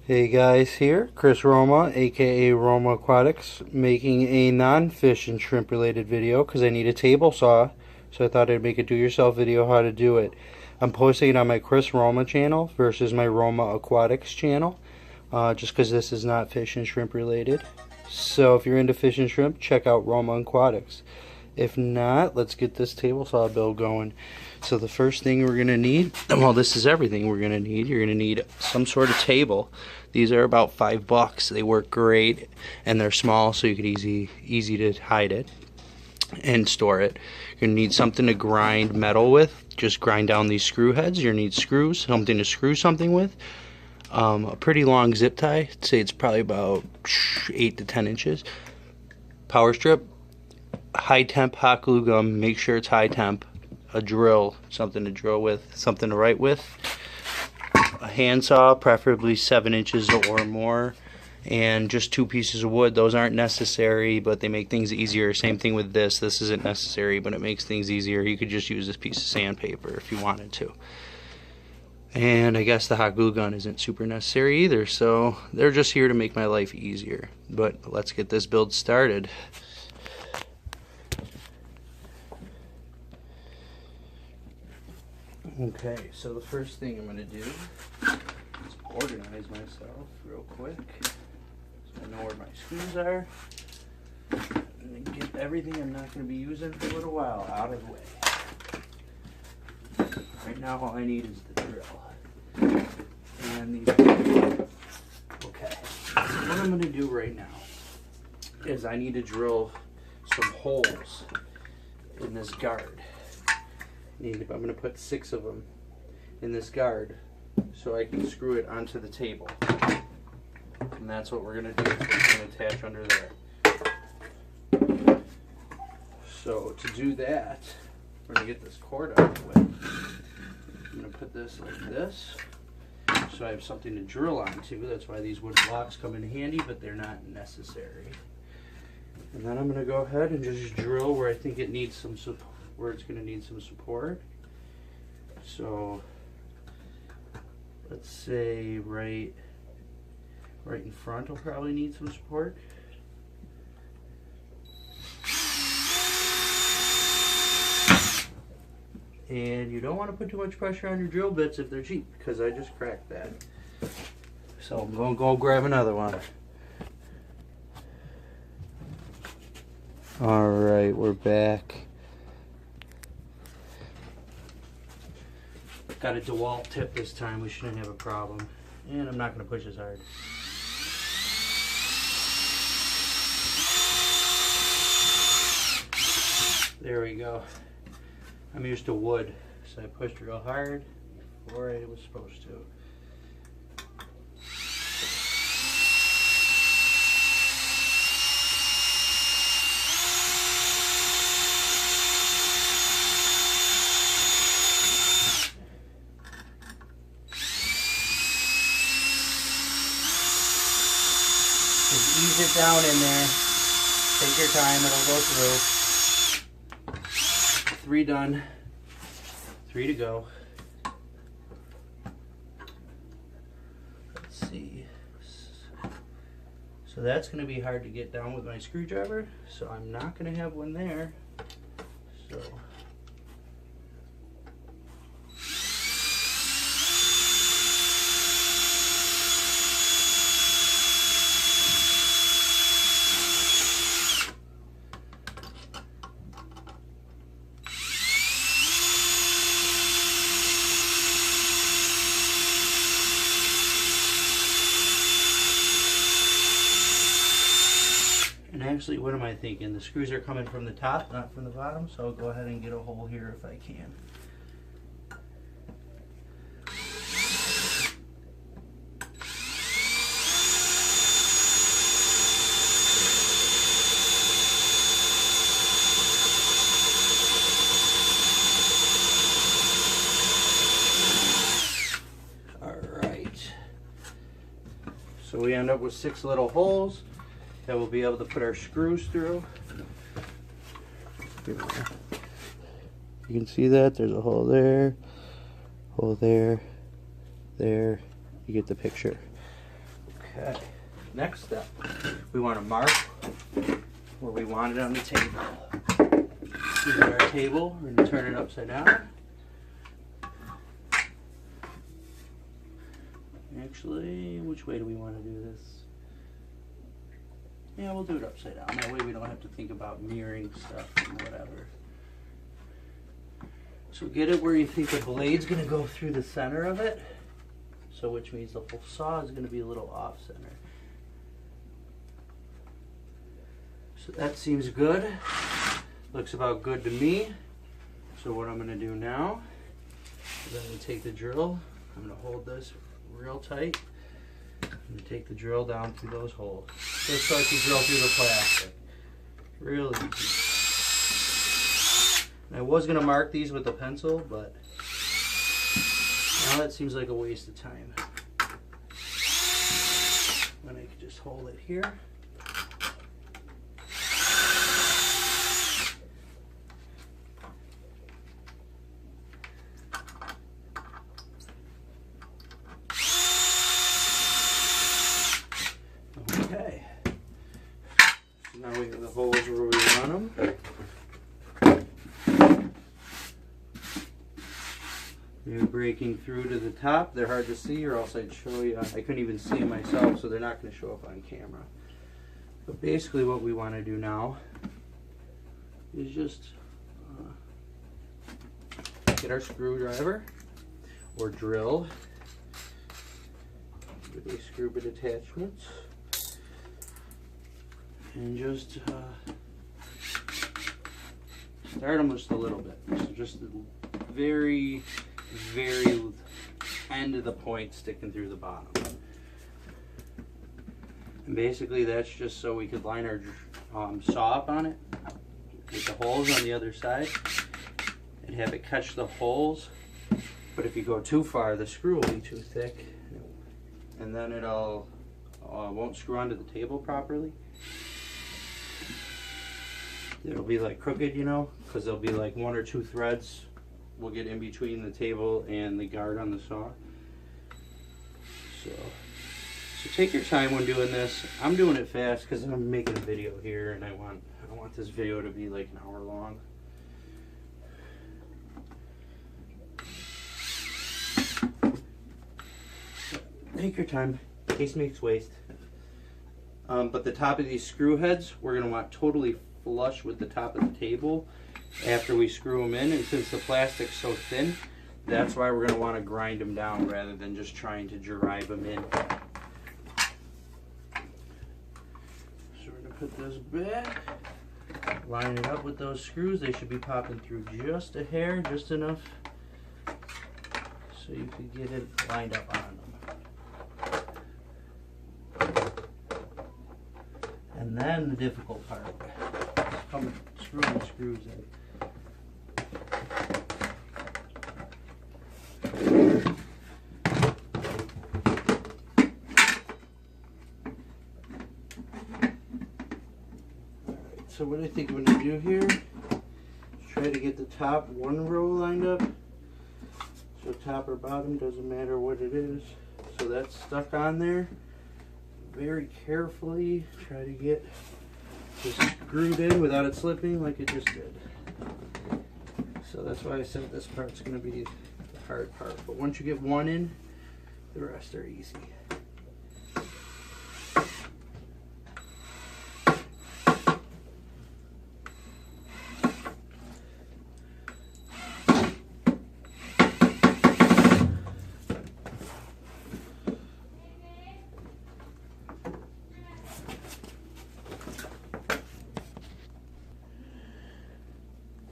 Hey guys, here Chris Roma, aka Roma Aquatics, making a non-fish and shrimp related video because I need a table saw, so I thought I'd make a do-yourself video how to do it. I'm posting it on my Chris Roma channel versus my Roma Aquatics channel, just because this is not fish and shrimp related. So if you're into fish and shrimp, check out Roma Aquatics. If not, let's get this table saw build going. So the first thing we're going to need, well, this is everything we're going to need. You're going to need some sort of table. These are about $5. They work great, and they're small, so you could easy to hide it and store it. You're going to need something to grind metal with. Just grind down these screw heads. You're going to need screws, something to screw something with. A pretty long zip tie. I'd say it's probably about 8 to 10 inches. Power strip. High temp hot glue gun, make sure it's high temp, a drill, something to drill with, something to write with, a handsaw, preferably 7 inches or more, and just 2 pieces of wood. Those aren't necessary, but they make things easier. Same thing with this. This isn't necessary, but it makes things easier. You could just use this piece of sandpaper if you wanted to. And I guess the hot glue gun isn't super necessary either, so they're just here to make my life easier. But let's get this build started. Okay, so the first thing I'm going to do is organize myself real quick so I know where my screws are, and then get everything I'm not going to be using for a little while out of the way. Right now all I need is the drill and these. Okay, so what I'm going to do right now is I need to drill some holes in this guard. I'm going to put 6 of them in this guard so I can screw it onto the table. And that's what we're going to do. It's going to attach under there. So to do that, we're going to get this cord out of the way. I'm going to put this like this so I have something to drill onto. That's why these wood blocks come in handy, but they're not necessary. And then I'm going to go ahead and just drill where I think it needs some support. Where it's going to need some support. So let's say right in front will probably need some support. And you don't want to put too much pressure on your drill bits if they're cheap, because I just cracked that. So I'm going to go grab another one. Alright, we're back. Got a DeWalt tip this time, we shouldn't have a problem. And I'm not going to push as hard. There we go. I'm used to wood, so I pushed real hard before I was supposed to. Ease it down in there. Take your time, it'll go through. 3 done. 3 to go. Let's see. So that's going to be hard to get down with my screwdriver, so I'm not going to have one there. So actually, what am I thinking? The screws are coming from the top, not from the bottom, so I'll go ahead and get a hole here if I can. Alright. So we end up with 6 little holes that we'll be able to put our screws through. You can see that there's a hole there, there. You get the picture. Okay, next step, we want to mark where we want it on the table. Here's our table. We're going to turn it upside down. Actually, which way do we want to do this? Yeah, we'll do it upside down. That way we don't have to think about mirroring stuff and whatever. So get it where you think the blade's going to go through the center of it. So which means the whole saw is going to be a little off center. So that seems good. Looks about good to me. So what I'm going to do now is I'm going to take the drill. I'm going to hold this real tight. I'm going to take the drill down through those holes. Just like you drill through the plastic. Real easy. And I was going to mark these with a pencil, but now that seems like a waste of time. When I can just hold it here. Okay. So now we have the holes where we want them. They're breaking through to the top. They're hard to see, or else I'd show you. I couldn't even see them myself, so they're not going to show up on camera. But basically what we want to do now is just get our screwdriver or drill with a screw bit attachment and just start them just a little bit. So just the very end of the point sticking through the bottom. And basically that's just so we could line our saw up on it with the holes on the other side and have it catch the holes. But if you go too far, the screw will be too thick and then it'll won't screw onto the table properly. It'll be like crooked, you know, because there'll be like one or two threads will get in between the table and the guard on the saw. So take your time when doing this. I'm doing it fast because I'm making a video here and I want this video to be like an hour long. So take your time. Case makes waste. But the top of these screw heads, we're going to want totally flush with the top of the table after we screw them in, and since the plastic's so thin, that's why we're going to want to grind them down rather than just trying to drive them in. So we're going to put this back, line it up with those screws. They should be popping through just a hair, just enough so you can get it lined up on them. And then the difficult part, screwing the screws in. So what I think I'm going to do here is try to get the top one row lined up. So top or bottom, doesn't matter what it is. So that's stuck on there. Very carefully try to get this screwed in without it slipping like it just did. So that's why I said this part's going to be the hard part. But once you get one in, the rest are easy.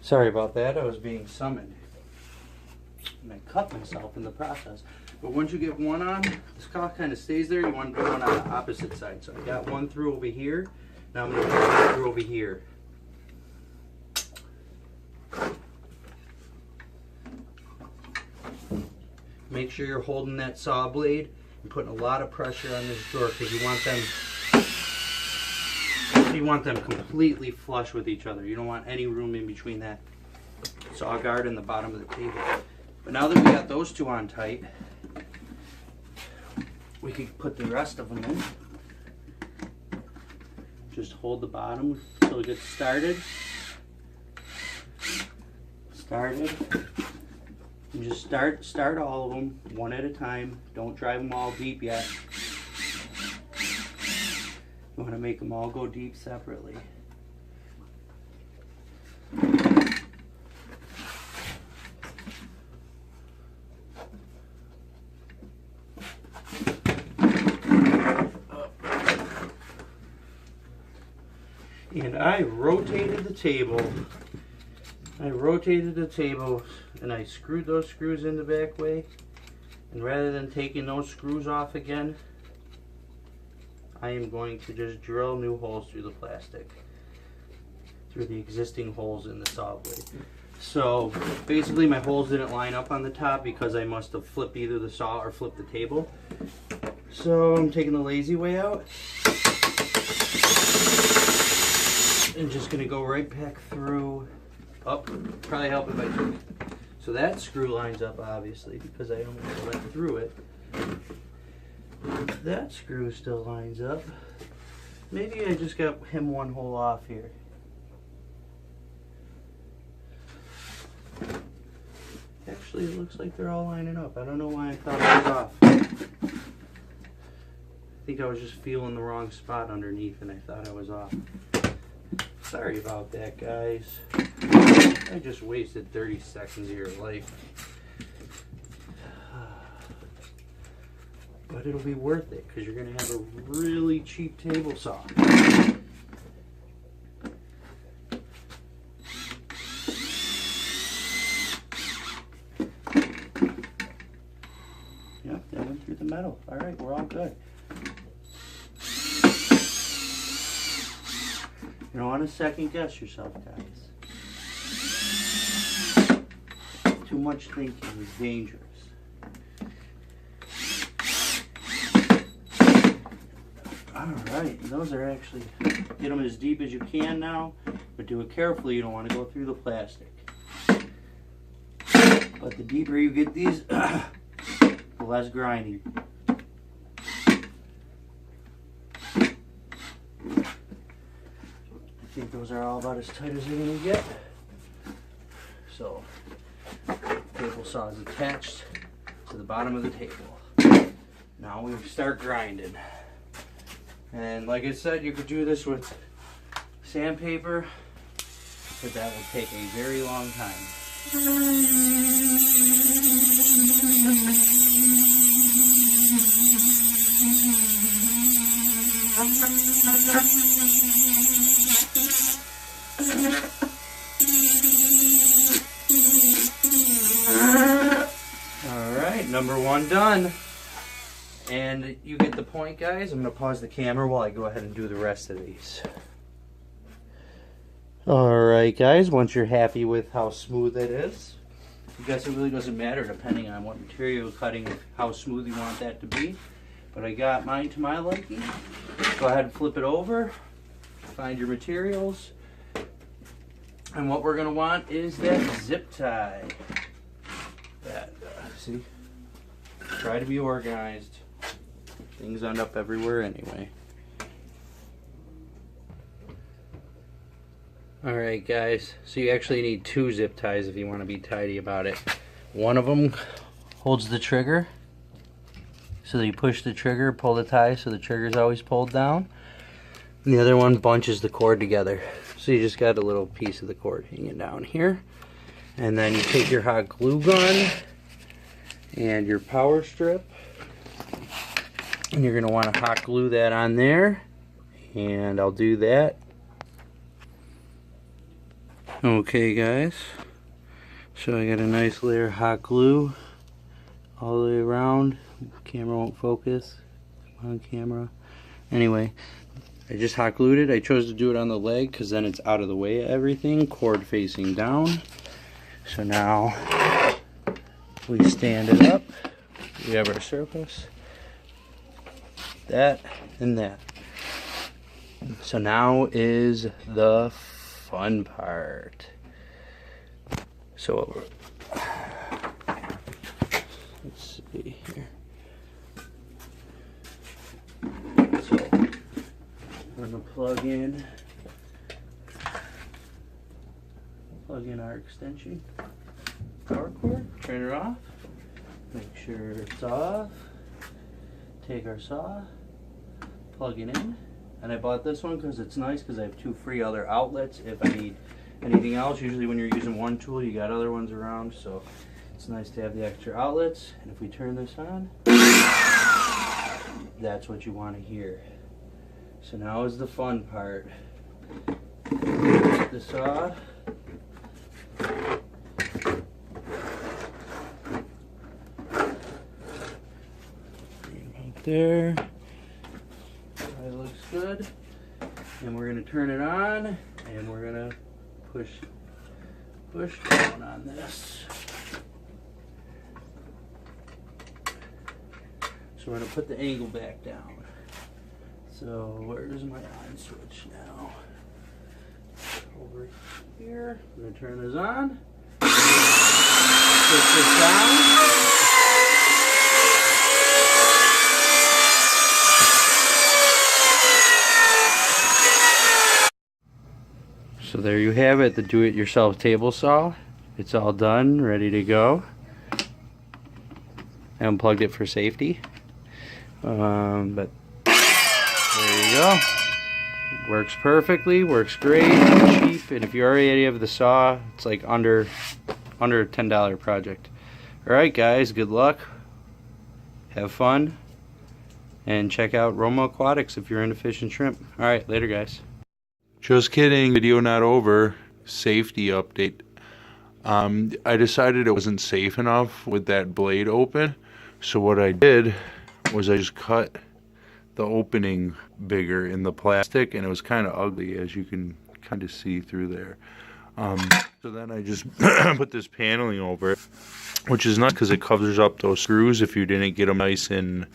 Sorry about that, I was being summoned. And I cut myself in the process. But once you get one on, this cock kind of stays there. You want to do one on the opposite side. So I got one through over here. Now I'm going to put one through over here. Make sure you're holding that saw blade and putting a lot of pressure on this drawer because you want them completely flush with each other. You don't want any room in between that saw guard and the bottom of the table. But now that we got those two on tight, we could put the rest of them in. Just hold the bottom until it gets started. And just start all of them one at a time. Don't drive them all deep yet. You want to make them all go deep separately. And I rotated the table. And I screwed those screws in the back way. And rather than taking those screws off again, I am going to just drill new holes through the plastic, through the existing holes in the saw blade. So basically my holes didn't line up on the top because I must have flipped either the saw or flipped the table. So I'm taking the lazy way out. And just gonna go right back through, up, probably help if I took. So that screw lines up obviously because I only went through it. That screw still lines up. Maybe I just got him one hole off here. Actually, it looks like they're all lining up. I don't know why I thought I was off. I think I was just feeling the wrong spot underneath and I thought I was off. Sorry about that, guys. I just wasted 30 seconds of your life. But it'll be worth it because you're going to have a really cheap table saw. Yep, that went through the metal. All right, we're all good. You don't want to second guess yourself, guys. Too much thinking is dangerous. Alright, those are actually, get them as deep as you can now, but do it carefully, you don't want to go through the plastic. But the deeper you get these, the less grinding. I think those are all about as tight as they're going to get. So, table saw is attached to the bottom of the table. Now we start grinding. And like I said, you could do this with sandpaper, but that will take a very long time. Alright, number one done. And you get the point, guys. I'm going to pause the camera while I go ahead and do the rest of these. Alright, guys. Once you're happy with how smooth it is, I guess it really doesn't matter depending on what material you're cutting, how smooth you want that to be. But I got mine to my liking. Go ahead and flip it over. Find your materials. And what we're going to want is that zip tie. That, see? Try to be organized. Things end up everywhere anyway. Alright guys, so you actually need two zip ties if you want to be tidy about it. One of them holds the trigger, so that you push the trigger, pull the tie so the trigger is always pulled down. And the other one bunches the cord together. So you just got a little piece of the cord hanging down here. And then you take your hot glue gun and your power strip. And you're going to want to hot glue that on there. And I'll do that. Okay guys. So I got a nice layer of hot glue all the way around. Camera won't focus. Come on camera. Anyway, I just hot glued it. I chose to do it on the leg because then it's out of the way of everything. Cord facing down. So now we stand it up. We have our surface. That and that. So now is the fun part. So let's see here. I'm going to plug in our extension power cord, turn it off, make sure it's off, take our saw, plug it in, and I bought this one because it's nice because I have 2 free other outlets if I need anything else. Usually when you're using one tool you got other ones around, so it's nice to have the extra outlets. And if we turn this on, that's what you want to hear. So now is the fun part. Take the saw, there. That looks good. And we're going to turn it on, and we're going to push down on this. So we're going to put the angle back down. So where's my on switch now? Over here. I'm going to turn this on. Push this down. So there you have it, the do-it-yourself table saw. It's all done, ready to go. I unplugged it for safety. But there you go. Works perfectly, works great, cheap, and if you already have the saw, it's like under a $10 project. Alright guys, good luck. Have fun. And check out Roma Aquatics if you're into fish and shrimp. Alright, later guys. Just kidding, video not over. Safety update. I decided it wasn't safe enough with that blade open, so what I did was I just cut the opening bigger in the plastic, and it was kind of ugly, as you can kind of see through there. So then I just put this paneling over it, which is nice because it covers up those screws if you didn't get them nice and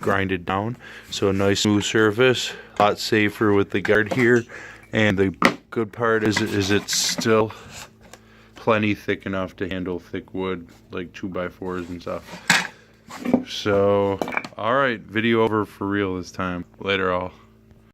grinded down. So a nice smooth surface, a lot safer with the guard here, and the good part is it's still plenty thick enough to handle thick wood like 2x4s and stuff. So alright, video over for real this time. Later all.